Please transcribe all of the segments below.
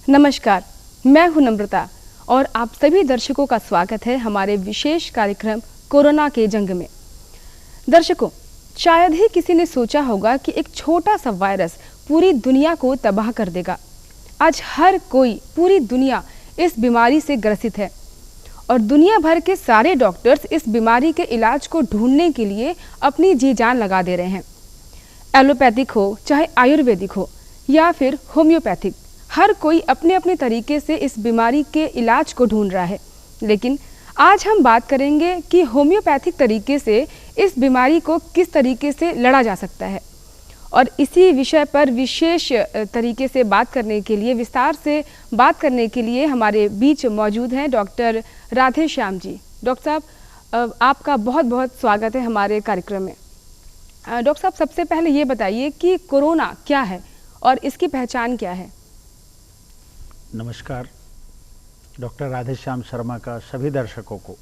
नमस्कार, मैं हूं नम्रता और आप सभी दर्शकों का स्वागत है हमारे विशेष कार्यक्रम कोरोना के जंग में। दर्शकों, शायद ही किसी ने सोचा होगा कि एक छोटा सा वायरस पूरी दुनिया को तबाह कर देगा। आज हर कोई, पूरी दुनिया इस बीमारी से ग्रसित है और दुनिया भर के सारे डॉक्टर्स इस बीमारी के इलाज को ढूंढने के लिए अपनी जी जान लगा दे रहे हैं। एलोपैथिक हो, चाहे आयुर्वेदिक हो या फिर होम्योपैथिक, हर कोई अपने अपने तरीके से इस बीमारी के इलाज को ढूंढ रहा है। लेकिन आज हम बात करेंगे कि होम्योपैथिक तरीके से इस बीमारी को किस तरीके से लड़ा जा सकता है। और इसी विषय पर विशेष तरीके से बात करने के लिए, विस्तार से बात करने के लिए हमारे बीच मौजूद हैं डॉक्टर राधेश्याम जी। डॉक्टर साहब, आपका बहुत बहुत स्वागत है हमारे कार्यक्रम में। डॉक्टर साहब, सबसे पहले ये बताइए कि कोरोना क्या है और इसकी पहचान क्या है। नमस्कार डॉक्टर राधेश्याम शर्मा का सभी दर्शकों को।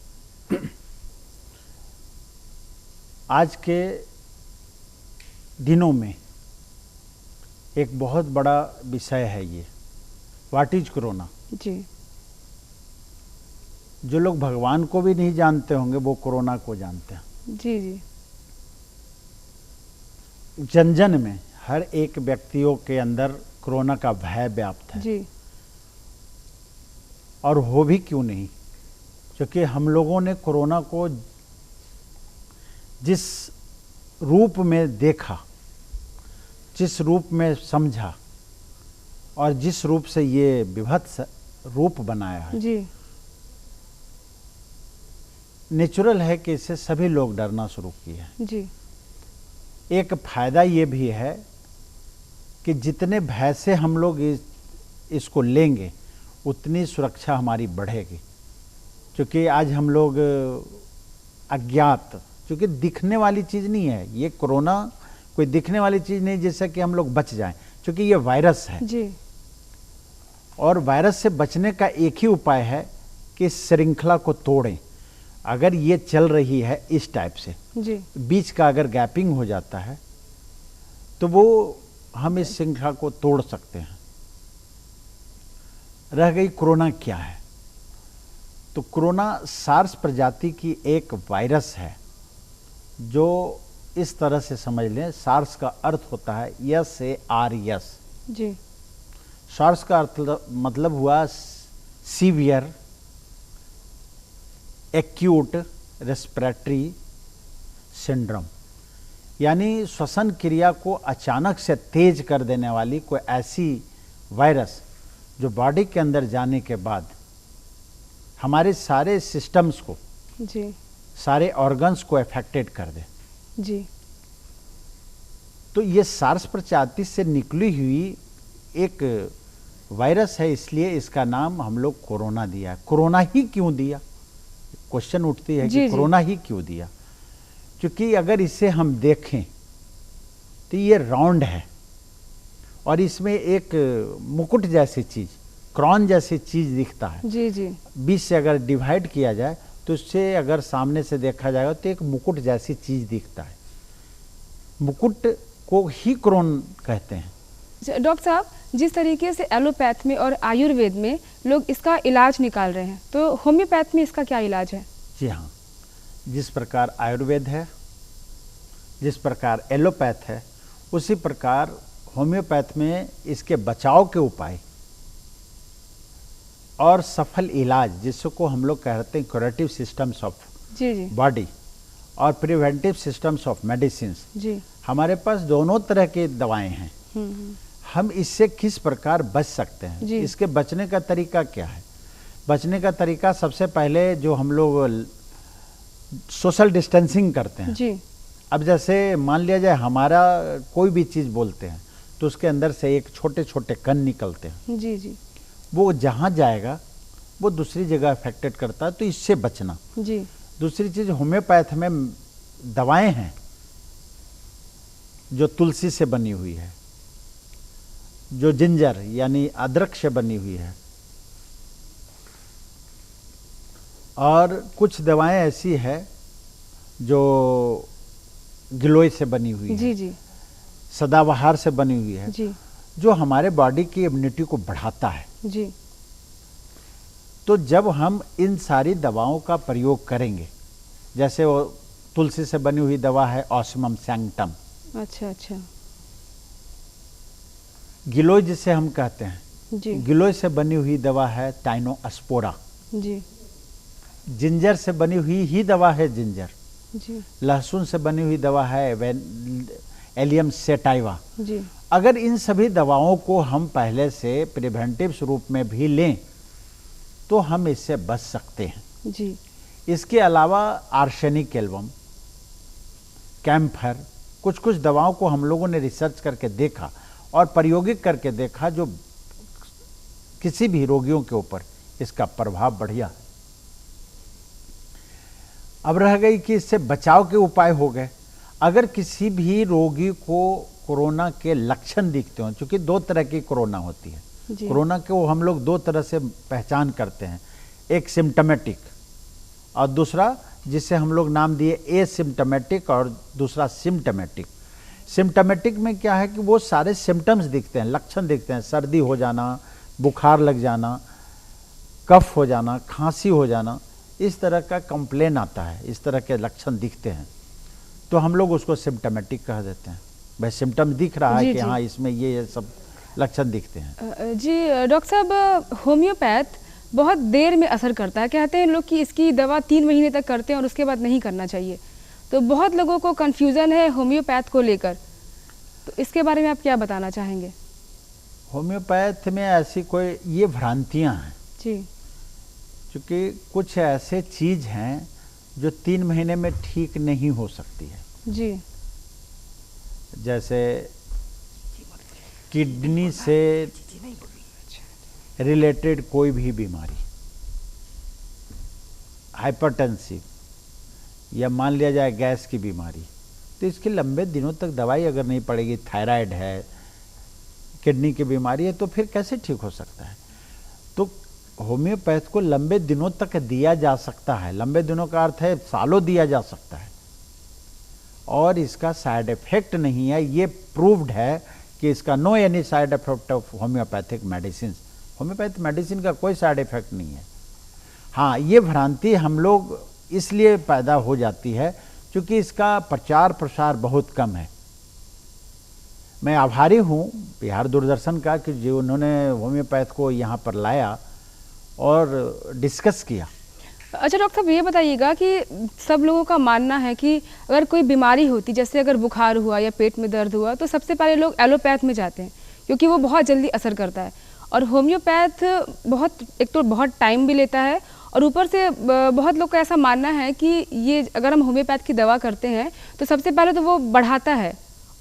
आज के दिनों में एक बहुत बड़ा विषय है ये, व्हाट इज कोरोना। जी। जो लोग भगवान को भी नहीं जानते होंगे वो कोरोना को जानते हैं। जी जी। जन जन में, हर एक व्यक्तियों के अंदर कोरोना का भय व्याप्त है। जी। और हो भी क्यों नहीं, क्योंकि हम लोगों ने कोरोना को जिस रूप में देखा, जिस रूप में समझा और जिस रूप से ये विभत्स रूप बनाया है, जी। नेचुरल है कि इससे सभी लोग डरना शुरू किए हैं। जी। एक फायदा ये भी है कि जितने भय से हम लोग इसको लेंगे उतनी सुरक्षा हमारी बढ़ेगी। क्योंकि आज हम लोग अज्ञात, क्योंकि दिखने वाली चीज़ नहीं है ये कोरोना, कोई दिखने वाली चीज़ नहीं जिससे कि हम लोग बच जाएं, क्योंकि ये वायरस है। जी। और वायरस से बचने का एक ही उपाय है कि इस श्रृंखला को तोड़ें। अगर ये चल रही है इस टाइप से, जी। बीच का अगर गैपिंग हो जाता है तो वो हम इस श्रृंखला को तोड़ सकते हैं। रह गई कोरोना क्या है, तो कोरोना सार्स प्रजाति की एक वायरस है जो इस तरह से समझ लें, सार्स का अर्थ होता है SARS। जी। सार्स का अर्थ मतलब हुआ सीवियर एक्यूट रेस्पिरेटरी सिंड्रोम, यानी श्वसन क्रिया को अचानक से तेज कर देने वाली कोई ऐसी वायरस जो बॉडी के अंदर जाने के बाद हमारे सारे सिस्टम्स को, जी, सारे ऑर्गन्स को अफेक्टेड कर दे। जी। तो ये सार्स प्रजाति से निकली हुई एक वायरस है, इसलिए इसका नाम हम लोग कोरोना दिया है। कोरोना ही क्यों दिया, क्वेश्चन उठती है कि कोरोना ही क्यों दिया। क्योंकि अगर इसे हम देखें तो ये राउंड है और इसमें एक मुकुट जैसी चीज, क्रॉन जैसी चीज दिखता है। जी जी। बीच से अगर डिवाइड किया जाए तो उससे अगर सामने से देखा जाएगा तो एक मुकुट जैसी चीज दिखता है। मुकुट को ही क्रोन कहते हैं। डॉक्टर साहब, जिस तरीके से एलोपैथ में और आयुर्वेद में लोग इसका इलाज निकाल रहे हैं, तो होम्योपैथ में इसका क्या इलाज है? जी हाँ, जिस प्रकार आयुर्वेद है, जिस प्रकार एलोपैथ है, उसी प्रकार होम्योपैथ में इसके बचाव के उपाय और सफल इलाज, जिसको हम लोग कहते हैं क्यूरेटिव सिस्टम्स ऑफ बॉडी और प्रिवेंटिव सिस्टम्स ऑफ मेडिसिन, हमारे पास दोनों तरह के दवाएं हैं। हम इससे किस प्रकार बच सकते हैं, इसके बचने का तरीका क्या है? बचने का तरीका सबसे पहले जो हम लोग सोशल डिस्टेंसिंग करते हैं जी। अब जैसे मान लिया जाए हमारा कोई भी चीज़ बोलते हैं तो उसके अंदर से एक छोटे छोटे कण निकलते हैं। जी जी। वो जहाँ जाएगा वो दूसरी जगह अफेक्टेड करता है, तो इससे बचना जी। दूसरी चीज़, होम्योपैथ में दवाएं हैं जो तुलसी से बनी हुई है, जो जिंजर यानी अदरक से बनी हुई है, और कुछ दवाएं ऐसी है जो गिलोय से बनी हुई है, जी जी, सदाबहार से बनी हुई है, जी, जो हमारे बॉडी की इम्यूनिटी को बढ़ाता है। जी। तो जब हम इन सारी दवाओं का प्रयोग करेंगे, जैसे वो तुलसी से बनी हुई दवा है ऑस्मियम सैंक्टम, अच्छा अच्छा, गिलोय जिसे हम कहते हैं, जी गिलोय से बनी हुई दवा है टाइनोस्पोरा, जी जिंजर से बनी हुई ही दवा है जिंजर, जी लहसुन से बनी हुई दवा है एलियम सेटाइवा। जी। अगर इन सभी दवाओं को हम पहले से प्रिवेंटिव स्वरूप में भी लें तो हम इससे बच सकते हैं जी। इसके अलावा आर्सेनिक एल्बम, कैम्फर, कुछ कुछ दवाओं को हम लोगों ने रिसर्च करके देखा और प्रायोगिक करके देखा जो किसी भी रोगियों के ऊपर इसका प्रभाव बढ़िया है। अब रह गई कि इससे बचाव के उपाय हो गए। अगर किसी भी रोगी को कोरोना के लक्षण दिखते हो, क्योंकि दो तरह की कोरोना होती है, कोरोना को हम लोग दो तरह से पहचान करते हैं, एक सिम्टोमेटिक और दूसरा जिसे हम लोग नाम दिए एसिम्टोमेटिक और दूसरा सिम्टोमेटिक। सिम्टोमेटिक में क्या है कि वो सारे सिम्टम्स दिखते हैं, लक्षण दिखते हैं, सर्दी हो जाना, बुखार लग जाना, कफ हो जाना, खांसी हो जाना, इस तरह का कंप्लेन आता है, इस तरह के लक्षण दिखते हैं तो हम लोग उसको सिम्टोमेटिक कह देते हैं। भाई सिम्टम दिख रहा है कि हाँ इसमें ये सब लक्षण दिखते हैं। जी डॉक्टर साहब, होम्योपैथ बहुत देर में असर करता है, कहते हैं लोग कि इसकी दवा 3 महीने तक करते हैं और उसके बाद नहीं करना चाहिए, तो बहुत लोगों को कन्फ्यूज़न है होम्योपैथ को लेकर, तो इसके बारे में आप क्या बताना चाहेंगे? होम्योपैथ में ऐसी कोई ये भ्रांतियाँ हैं जी, क्योंकि कुछ ऐसे चीज़ हैं जो 3 महीने में ठीक नहीं हो सकती है। जी, जैसे किडनी से रिलेटेड कोई भी बीमारी, हाइपरटेंसिव या मान लिया जाए गैस की बीमारी, तो इसके लंबे दिनों तक दवाई अगर नहीं पड़ेगी, थायराइड है, किडनी की बीमारी है, तो फिर कैसे ठीक हो सकता है? तो होम्योपैथ को लंबे दिनों तक दिया जा सकता है, लंबे दिनों का अर्थ है सालों दिया जा सकता है और इसका साइड इफेक्ट नहीं है। ये प्रूव्ड है कि इसका no any side effect of homeopathic medicine. Homeopath medicine का कोई साइड इफेक्ट नहीं है। हाँ, ये भ्रांति हम लोग इसलिए पैदा हो जाती है क्योंकि इसका प्रचार प्रसार बहुत कम है। मैं आभारी हूँ बिहार दूरदर्शन का कि जो उन्होंने होम्योपैथ को यहाँ पर लाया और डिस्कस किया। अच्छा डॉक्टर साहब, ये बताइएगा कि सब लोगों का मानना है कि अगर कोई बीमारी होती, जैसे अगर बुखार हुआ या पेट में दर्द हुआ, तो सबसे पहले लोग एलोपैथ में जाते हैं क्योंकि वो बहुत जल्दी असर करता है, और होम्योपैथ एक तो बहुत टाइम भी लेता है और ऊपर से बहुत लोग का ऐसा मानना है कि ये अगर हम होम्योपैथ की दवा करते हैं तो सबसे पहले तो वो बढ़ाता है,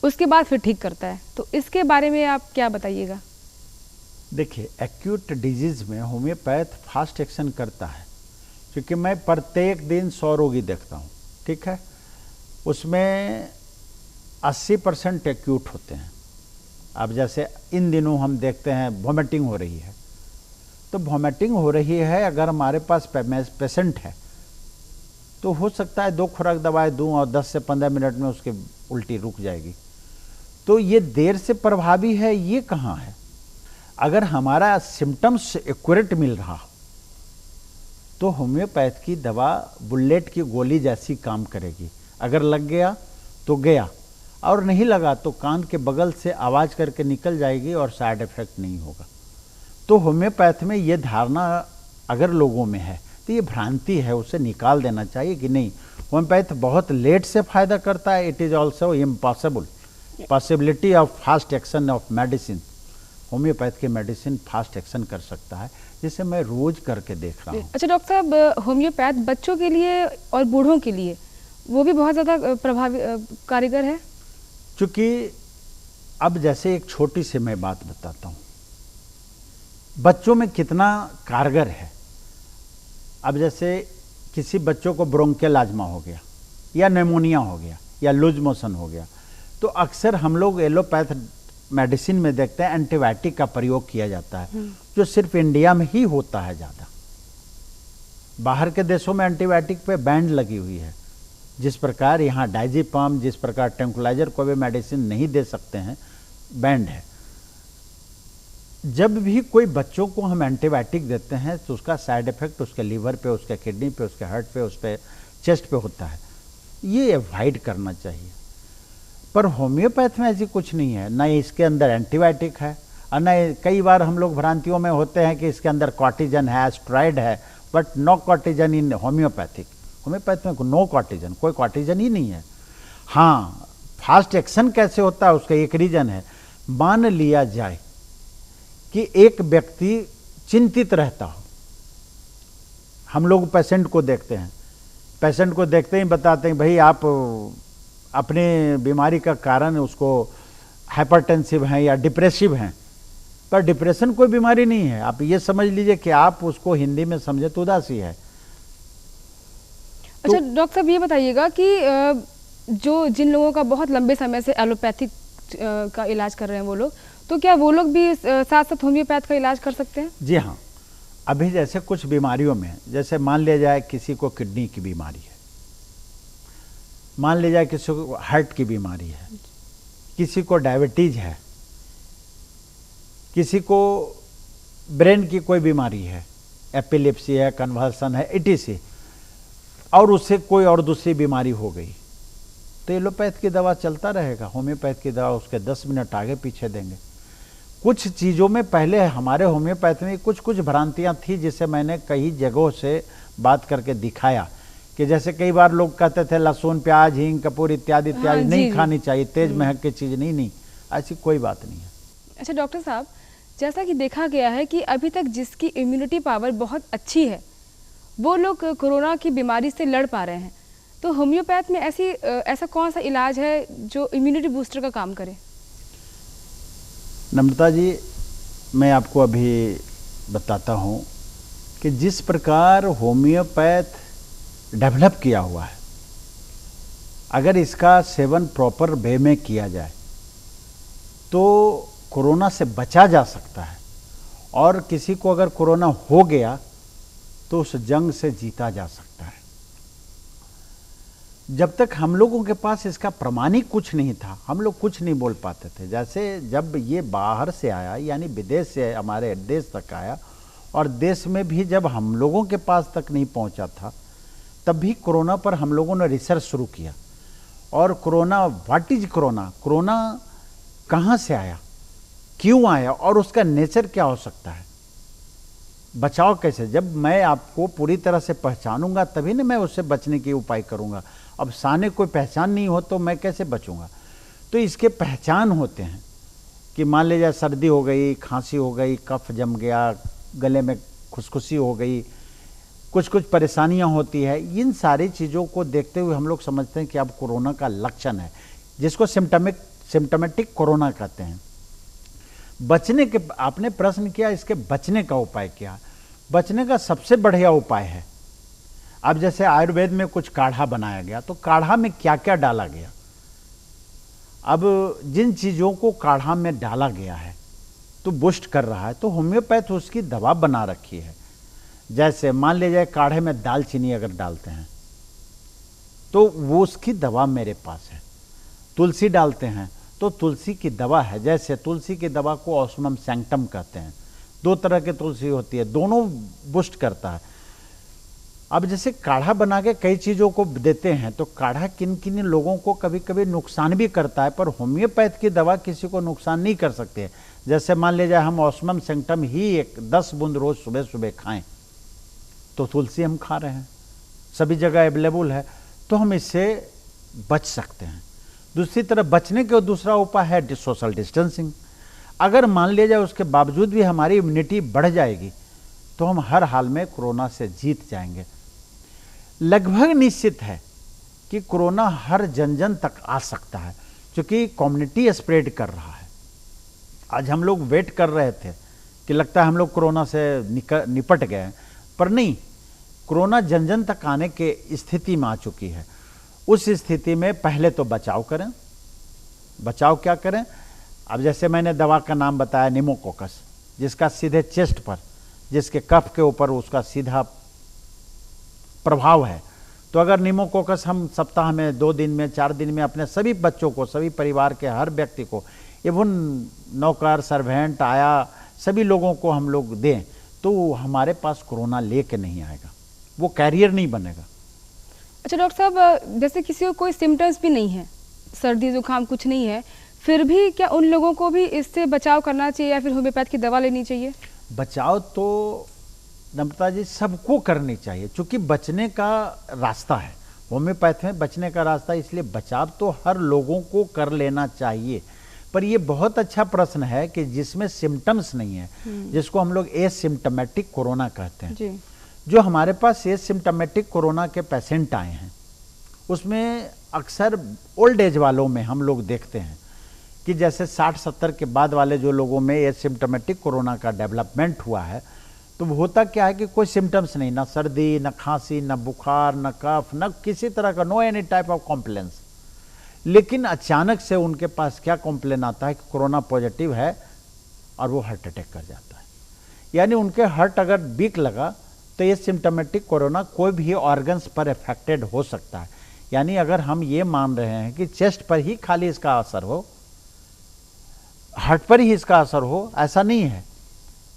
उसके बाद फिर ठीक करता है, तो इसके बारे में आप क्या बताइएगा? देखिए, एक्यूट डिजीज में होम्योपैथ फास्ट एक्शन करता है क्योंकि मैं प्रत्येक दिन 100 रोगी देखता हूँ, ठीक है, उसमें 80% एक्यूट होते हैं। अब जैसे इन दिनों हम देखते हैं वॉमिटिंग हो रही है, तो वॉमिटिंग हो रही है, अगर हमारे पास पेशेंट है तो हो सकता है 2 खुराक दवाई दूं और 10 से 15 मिनट में उसकी उल्टी रुक जाएगी। तो ये देर से प्रभावी है, ये कहाँ है? अगर हमारा सिम्टम्स एक्यूरेट मिल रहा हो तो होम्योपैथ की दवा बुलेट की गोली जैसी काम करेगी। अगर लग गया तो गया, और नहीं लगा तो कान के बगल से आवाज़ करके निकल जाएगी और साइड इफेक्ट नहीं होगा। तो होम्योपैथ में ये धारणा अगर लोगों में है तो ये भ्रांति है, उसे निकाल देना चाहिए कि नहीं, होम्योपैथ बहुत लेट से फायदा करता है। It is also impossible possibility of fast action of medicine. Homeopath की मेडिसिन फास्ट एक्शन कर सकता है, जिसे मैं रोज करके देख रहा हूँ। अच्छा डॉक्टर साहब, होम्योपैथ बच्चों के लिए और बूढ़ों के लिए वो भी बहुत ज़्यादा प्रभावी कारीगर है? चूँकि अब जैसे एक छोटी सी मैं बात बताता हूँ, बच्चों में कितना कारगर है। अब जैसे किसी बच्चों को ब्रोंकियल आजमा हो गया या निमोनिया हो गया या लूज मोशन हो गया, तो अक्सर हम लोग एलोपैथ मेडिसिन में देखते हैं एंटीबायोटिक का प्रयोग किया जाता है, जो सिर्फ इंडिया में ही होता है ज़्यादा। बाहर के देशों में एंटीबायोटिक पे बैंड लगी हुई है। जिस प्रकार यहाँ डाइजीपम, जिस प्रकार ट्रैंक्विलाइजर को भी मेडिसिन नहीं दे सकते हैं, बैंड है। जब भी कोई बच्चों को हम एंटीबायोटिक देते हैं तो उसका साइड इफेक्ट उसके लीवर पे, उसके किडनी पे, उसके हार्ट पे, उस पे चेस्ट पे होता है, ये अवॉइड करना चाहिए। पर होम्योपैथ में ऐसी कुछ नहीं है, ना इसके अंदर एंटीबायोटिक है और न कई बार हम लोग भ्रांतियों में होते हैं कि इसके अंदर कॉर्टिजन है, स्टेरॉइड है, but no cortisone in homeopathic. Homeopath में नो कॉर्टिजन, कोई कॉर्टिजन ही नहीं है। हाँ, फास्ट एक्शन कैसे होता है उसका एक रीजन है। मान लिया जाए कि एक व्यक्ति चिंतित रहता हो, हम लोग पेशेंट को देखते हैं, पेशेंट को देखते ही बताते हैं भाई आप अपने बीमारी का कारण उसको हाइपरटेंसिव हैं या डिप्रेसिव हैं, पर डिप्रेशन कोई बीमारी नहीं है। आप ये समझ लीजिए कि आप उसको हिंदी में समझे तो उदासी है। अच्छा डॉक्टर साहब, ये बताइएगा कि जो जिन लोगों का बहुत लंबे समय से एलोपैथिक का इलाज कर रहे हैं वो लोग, तो क्या वो लोग भी साथ साथ होम्योपैथ का इलाज कर सकते हैं? जी हाँ, अभी जैसे कुछ बीमारियों में, जैसे मान लिया जाए किसी को किडनी की बीमारी है, मान लिया जाए किसी को हार्ट की बीमारी है, किसी को डायबिटीज है, किसी को ब्रेन की कोई बीमारी है, एपिलेप्सी है, कन्वल्सन है, इटीसी, और उससे कोई और दूसरी बीमारी हो गई, तो एलोपैथ की दवा चलता रहेगा, होम्योपैथ की दवा उसके 10 मिनट आगे पीछे देंगे। कुछ चीज़ों में पहले हमारे होम्योपैथ में कुछ कुछ भ्रांतियां थी, जिसे मैंने कई जगहों से बात करके दिखाया कि जैसे कई बार लोग कहते थे लहसुन, प्याज, हींग, कपूर इत्यादि इत्यादि हाँ, नहीं खानी चाहिए, तेज महक की चीज़ नहीं, ऐसी कोई बात नहीं है। अच्छा डॉक्टर साहब, जैसा कि देखा गया है कि अभी तक जिसकी इम्यूनिटी पावर बहुत अच्छी है वो लोग कोरोना की बीमारी से लड़ पा रहे हैं, तो होम्योपैथ में ऐसा कौन सा इलाज है जो इम्यूनिटी बूस्टर का काम करे? नम्रता जी, मैं आपको अभी बताता हूँ कि जिस प्रकार होम्योपैथ डेवलप किया हुआ है, अगर इसका सेवन प्रॉपर वे में किया जाए तो कोरोना से बचा जा सकता है, और किसी को अगर कोरोना हो गया तो उस जंग से जीता जा सकता है। जब तक हम लोगों के पास इसका प्रमाणिक कुछ नहीं था, हम लोग कुछ नहीं बोल पाते थे। जैसे जब ये बाहर से आया, यानी विदेश से हमारे देश तक आया, और देश में भी जब हम लोगों के पास तक नहीं पहुंचा था, तब भी कोरोना पर हम लोगों ने रिसर्च शुरू किया। और corona, what is corona, corona कहाँ से आया, क्यों आया, और उसका नेचर क्या हो सकता है, बचाव कैसे। जब मैं आपको पूरी तरह से पहचानूंगा तभी ना मैं उससे बचने के उपाय करूंगा। अब सामने कोई पहचान नहीं हो तो मैं कैसे बचूंगा। तो इसके पहचान होते हैं कि मान लीजिए सर्दी हो गई, खांसी हो गई, कफ जम गया, गले में खुशखुशी हो गई, कुछ कुछ परेशानियां होती है। इन सारी चीज़ों को देखते हुए हम लोग समझते हैं कि अब कोरोना का लक्षण है, जिसको सिम्टमेटिक कोरोना कहते हैं। बचने के, आपने प्रश्न किया इसके बचने का उपाय क्या। बचने का सबसे बढ़िया उपाय है, अब जैसे आयुर्वेद में कुछ काढ़ा बनाया गया, तो काढ़ा में क्या क्या डाला गया। अब जिन चीज़ों को काढ़ा में डाला गया है तो बुस्ट कर रहा है, तो होम्योपैथ उसकी दवा बना रखी है। जैसे मान लीजिए काढ़े में दालचीनी अगर डालते हैं तो वो उसकी दवा मेरे पास है। तुलसी डालते हैं तो तुलसी की दवा है। जैसे तुलसी की दवा को ऑस्मम सैंक्टम कहते हैं, 2 तरह की तुलसी होती है, दोनों बुस्ट करता है। अब जैसे काढ़ा बना के कई चीज़ों को देते हैं, तो काढ़ा किन किन लोगों को कभी कभी नुकसान भी करता है, पर होम्योपैथ की दवा किसी को नुकसान नहीं कर सकती है। जैसे मान लीजिए हम ऑस्मम सैंक्टम ही 10 बूंद रोज सुबह सुबह खाएं, तो तुलसी हम खा रहे हैं, सभी जगह अवेलेबल है, तो हम इससे बच सकते हैं। दूसरी तरफ बचने का दूसरा उपाय है सोशल डिस्टेंसिंग। अगर मान लिया जाए उसके बावजूद भी हमारी इम्यूनिटी बढ़ जाएगी तो हम हर हाल में कोरोना से जीत जाएंगे। लगभग निश्चित है कि कोरोना हर जन जन तक आ सकता है, क्योंकि कम्युनिटी स्प्रेड कर रहा है। आज हम लोग वेट कर रहे थे कि लगता है हम लोग कोरोना से निपट गए, पर नहीं, कोरोना जन जन तक आने के स्थिति में आ चुकी है। उस स्थिति में पहले तो बचाव करें। बचाव क्या करें, अब जैसे मैंने दवा का नाम बताया निमोकोकस, जिसका सीधे चेस्ट पर, जिसके कफ के ऊपर उसका सीधा प्रभाव है, तो अगर निमोकोकस हम सप्ताह में 2 दिन में 4 दिन में अपने सभी बच्चों को, सभी परिवार के हर व्यक्ति को, इवन नौकर, सर्वेंट, आया, सभी लोगों को हम लोग दें तो हमारे पास कोरोना लेके नहीं आएगा, वो कैरियर नहीं बनेगा। अच्छा डॉक्टर साहब, जैसे किसी को कोई सिम्टम्स भी नहीं है, सर्दी जुकाम कुछ नहीं है, फिर भी क्या उन लोगों को भी इससे बचाव करना चाहिए या फिर होम्योपैथ की दवा लेनी चाहिए? बचाव तो नम्रता जी सबको करनी चाहिए, क्योंकि बचने का रास्ता है, होम्योपैथ में बचने का रास्ता है, इसलिए बचाव तो हर लोगों को कर लेना चाहिए। पर ये बहुत अच्छा प्रश्न है कि जिसमें सिम्टम्स नहीं है, जिसको हम लोग एसिम्टोमेटिक कोरोना कहते हैं जी। जो हमारे पास एसिम्टोमेटिक कोरोना के पेशेंट आए हैं उसमें अक्सर ओल्ड एज वालों में हम लोग देखते हैं कि जैसे 60-70 के बाद वाले जो लोगों में एसिम्टोमेटिक कोरोना का डेवलपमेंट हुआ है, तो होता क्या है कि कोई सिम्टम्स नहीं, ना सर्दी, ना खांसी, ना बुखार, ना कफ, ना किसी तरह का, no any type of complaints. लेकिन अचानक से उनके पास क्या कॉम्प्लेन आता है कि कोरोना पॉजिटिव है और वो हार्ट अटैक कर जाता है। यानी उनके हार्ट अगर वीक लगा तो ये सिम्टोमेटिक कोरोना कोई भी ऑर्गन्स पर इफेक्टेड हो सकता है। यानी अगर हम ये मान रहे हैं कि चेस्ट पर ही खाली इसका असर हो, हार्ट पर ही इसका असर हो, ऐसा नहीं है।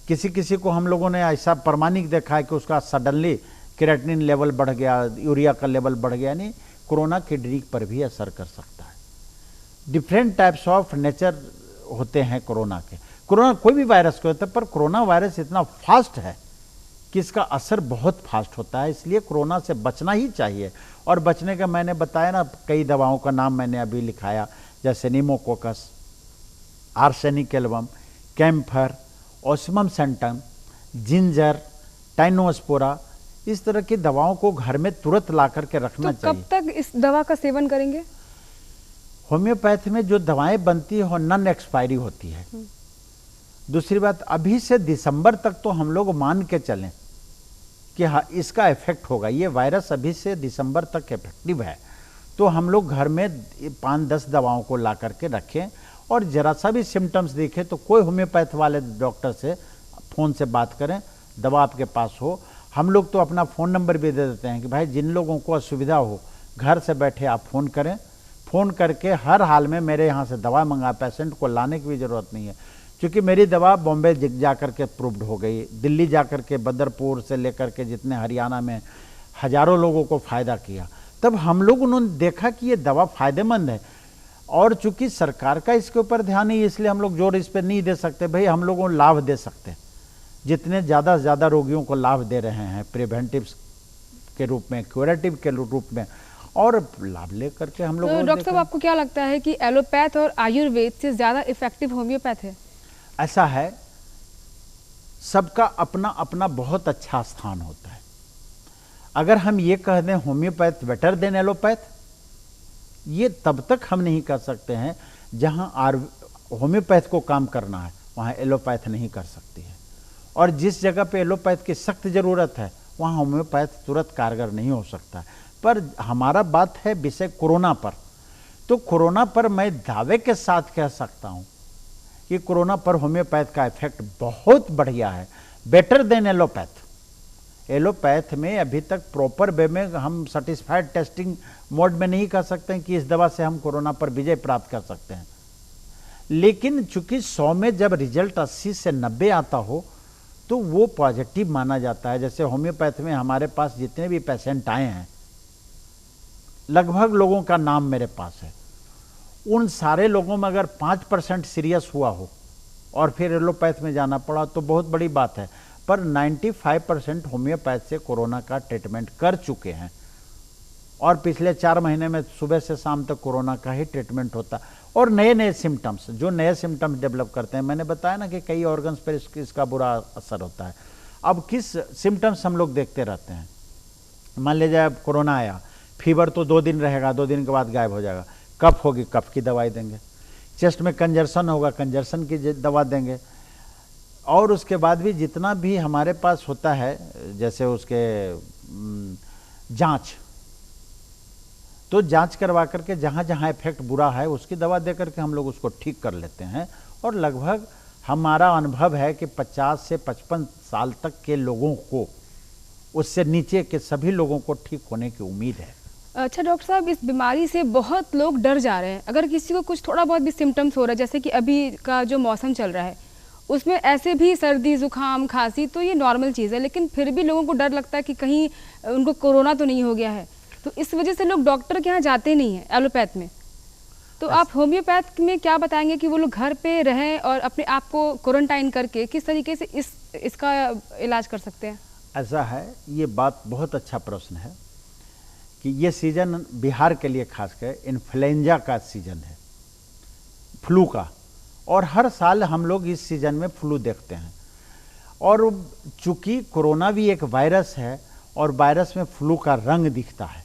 किसी किसी को हम लोगों ने ऐसा प्रमाणिक देखा है कि उसका सडनली क्रिएटिनिन लेवल बढ़ गया, यूरिया का लेवल बढ़ गया, यानी कोरोना किडनी पर भी असर कर सकता है। डिफरेंट टाइप्स ऑफ नेचर होते हैं कोरोना के। कोरोना कोई भी वायरस के होता है, पर कोरोना वायरस इतना फास्ट है कि इसका असर बहुत फास्ट होता है, इसलिए कोरोना से बचना ही चाहिए। और बचने का मैंने बताया ना, कई दवाओं का नाम मैंने अभी लिखाया, जैसे pneumococcus, arsenic album, camphor, ocimum sanctum, ginger, tinospora, इस तरह की दवाओं को घर में तुरंत ला करके रखना चाहिए। कब तक इस दवा का सेवन करेंगे? होम्योपैथ में जो दवाएं बनती है वो नॉन एक्सपायरी होती है। दूसरी बात, अभी से दिसंबर तक तो हम लोग मान के चलें कि हाँ इसका इफेक्ट होगा। ये वायरस अभी से दिसंबर तक इफेक्टिव है, तो हम लोग घर में 5-10 दवाओं को ला करके रखें, और जरा सा भी सिम्टम्स दिखे तो कोई होम्योपैथ वाले डॉक्टर से फ़ोन से बात करें, दवा आपके पास हो। हम लोग तो अपना फ़ोन नंबर भी दे देते हैं कि भाई जिन लोगों को असुविधा हो घर से बैठे आप फ़ोन करें, फ़ोन करके हर हाल में मेरे यहाँ से दवा मंगा, पेशेंट को लाने की भी ज़रूरत नहीं है, क्योंकि मेरी दवा बॉम्बे जा कर के अप्रूव्ड हो गई, दिल्ली जा कर के, बदरपुर से लेकर के जितने हरियाणा में हज़ारों लोगों को फ़ायदा किया। तब हम लोग उन्होंने देखा कि ये दवा फ़ायदेमंद है, और चूंकि सरकार का इसके ऊपर ध्यान नहीं, इसलिए हम लोग जोर इस पर नहीं दे सकते। भाई हम लोगों को लाभ दे सकते हैं, जितने ज़्यादा से ज़्यादा रोगियों को लाभ दे रहे हैं प्रिवेंटिव के रूप में, क्यूरेटिव के रूप में, और लाभ लेकर के हम लोग। तो डॉक्टर साहब, आपको क्या लगता है कि एलोपैथ और आयुर्वेद से ज़्यादा इफेक्टिव होम्योपैथ है? ऐसा है, सबका अपना अपना बहुत अच्छा स्थान होता है। अगर हम ये कह दें होम्योपैथ बेटर देन एलोपैथ, ये तब तक हम नहीं कर सकते हैं जहां होम्योपैथ को काम करना है वहां एलोपैथ नहीं कर सकती है, और जिस जगह पे एलोपैथ की सख्त ज़रूरत है वहां होम्योपैथ तुरंत कारगर नहीं हो सकता। पर हमारा बात है विषय कोरोना पर, तो कोरोना पर मैं दावे के साथ कह सकता हूं कि कोरोना पर होम्योपैथ का इफेक्ट बहुत बढ़िया है, बेटर देन एलोपैथ। एलोपैथ में अभी तक प्रॉपर वे में हम सर्टिफाइड टेस्टिंग मोड में नहीं कर सकते हैं कि इस दवा से हम कोरोना पर विजय प्राप्त कर सकते हैं, लेकिन चूंकि 100 में जब रिजल्ट 80 से 90 आता हो तो वो पॉजिटिव माना जाता है। जैसे होम्योपैथ में हमारे पास जितने भी पेशेंट आए हैं, लगभग लोगों का नाम मेरे पास है, उन सारे लोगों में अगर 5% सीरियस हुआ हो और फिर एलोपैथ में जाना पड़ा तो बहुत बड़ी बात है, पर 95% होम्योपैथ से कोरोना का ट्रीटमेंट कर चुके हैं, और पिछले 4 महीने में सुबह से शाम तक कोरोना का ही ट्रीटमेंट होता। और नए नए सिम्टम्स, जो नए सिम्टम्स डेवलप करते हैं, मैंने बताया ना कि कई ऑर्गन्स पर इसका बुरा असर होता है। अब किस सिम्टम्स हम लोग देखते रहते हैं, मान लीजिए अब कोरोना आया, फीवर तो 2 दिन रहेगा, 2 दिन के बाद गायब हो जाएगा, कफ होगी, कफ की दवाई देंगे, चेस्ट में कंजर्सन होगा, कंजर्सन की दवा देंगे, और उसके बाद भी जितना भी हमारे पास होता है, जैसे उसके जांच, तो जांच करवा करके जहाँ जहाँ इफेक्ट बुरा है उसकी दवा दे करके हम लोग उसको ठीक कर लेते हैं। और लगभग हमारा अनुभव है कि 50 से 55 साल तक के लोगों को, उससे नीचे के सभी लोगों को ठीक होने की उम्मीद है। अच्छा डॉक्टर साहब, इस बीमारी से बहुत लोग डर जा रहे हैं। अगर किसी को कुछ थोड़ा बहुत भी सिम्टम्स हो रहा है, जैसे कि अभी का जो मौसम चल रहा है उसमें ऐसे भी सर्दी जुकाम खांसी तो ये नॉर्मल चीज़ है, लेकिन फिर भी लोगों को डर लगता है कि कहीं उनको कोरोना तो नहीं हो गया है, तो इस वजह से लोग डॉक्टर के यहाँ जाते नहीं हैं एलोपैथ में। तो आप होम्योपैथ में क्या बताएंगे कि वो लोग घर पे रहें और अपने आप को क्वारंटाइन करके किस तरीके से इसका इलाज कर सकते हैं? ऐसा है, ये बात बहुत अच्छा प्रश्न है कि ये सीज़न बिहार के लिए खासकर इन्फ्लुएंजा का सीज़न है, फ्लू का, और हर साल हम लोग इस सीज़न में फ्लू देखते हैं। और चूंकि कोरोना भी एक वायरस है और वायरस में फ्लू का रंग दिखता है,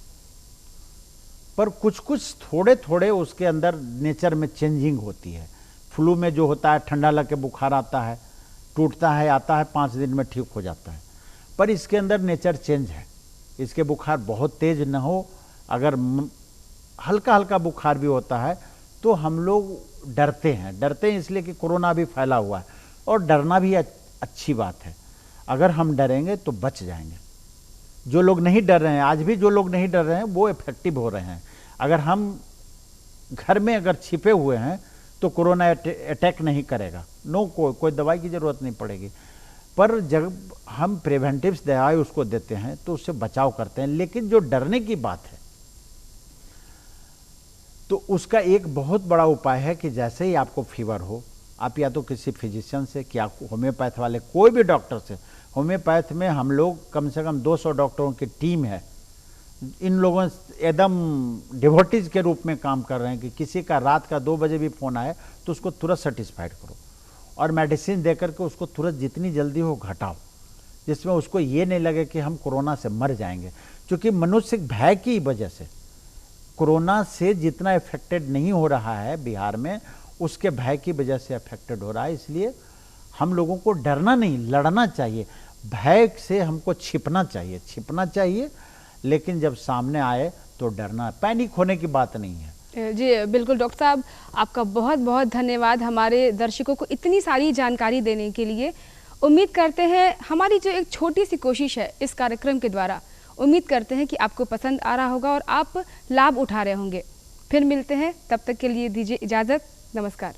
पर कुछ कुछ थोड़े थोड़े उसके अंदर नेचर में चेंजिंग होती है। फ्लू में जो होता है ठंडा लग के बुखार आता है, टूटता है, आता है, 5 दिन में ठीक हो जाता है, पर इसके अंदर नेचर चेंज है। इसके बुखार बहुत तेज न हो, अगर हल्का हल्का बुखार भी होता है तो हम लोग डरते हैं इसलिए कि कोरोना भी फैला हुआ है, और डरना भी अच्छी बात है। अगर हम डरेंगे तो बच जाएंगे। जो लोग नहीं डर रहे हैं, आज भी जो लोग नहीं डर रहे हैं वो इफेक्टिव हो रहे हैं। अगर हम घर में अगर छिपे हुए हैं तो कोरोना अटैक नहीं करेगा, कोई दवाई की ज़रूरत नहीं पड़ेगी। पर जब हम प्रिवेंटिव्स दवाई उसको देते हैं तो उससे बचाव करते हैं। लेकिन जो डरने की बात है तो उसका एक बहुत बड़ा उपाय है कि जैसे ही आपको फीवर हो, आप या तो किसी फिजिशियन से, क्या होम्योपैथ वाले कोई भी डॉक्टर से, होम्योपैथ में हम लोग कम से कम 200 डॉक्टरों की टीम है, इन लोगों एकदम डिवोटीज के रूप में काम कर रहे हैं कि किसी का रात का 2 बजे भी फ़ोन आए तो उसको तुरंत सेटिस्फाइड करो और मेडिसिन दे करके उसको तुरंत जितनी जल्दी हो घटाओ, जिसमें उसको ये नहीं लगे कि हम कोरोना से मर जाएंगे। क्योंकि मनुष्य भय की वजह से कोरोना से जितना इफेक्टेड नहीं हो रहा है बिहार में, उसके भय की वजह से अफेक्टेड हो रहा है। इसलिए हम लोगों को डरना नहीं, लड़ना चाहिए। भय से हमको छिपना चाहिए, लेकिन जब सामने आए तो डरना, पैनिक होने की बात नहीं है। जी बिल्कुल डॉक्टर साहब, आपका बहुत बहुत धन्यवाद हमारे दर्शकों को इतनी सारी जानकारी देने के लिए। उम्मीद करते हैं हमारी जो एक छोटी सी कोशिश है इस कार्यक्रम के द्वारा, उम्मीद करते हैं कि आपको पसंद आ रहा होगा और आप लाभ उठा रहे होंगे। फिर मिलते हैं, तब तक के लिए दीजिए इजाज़त, नमस्कार।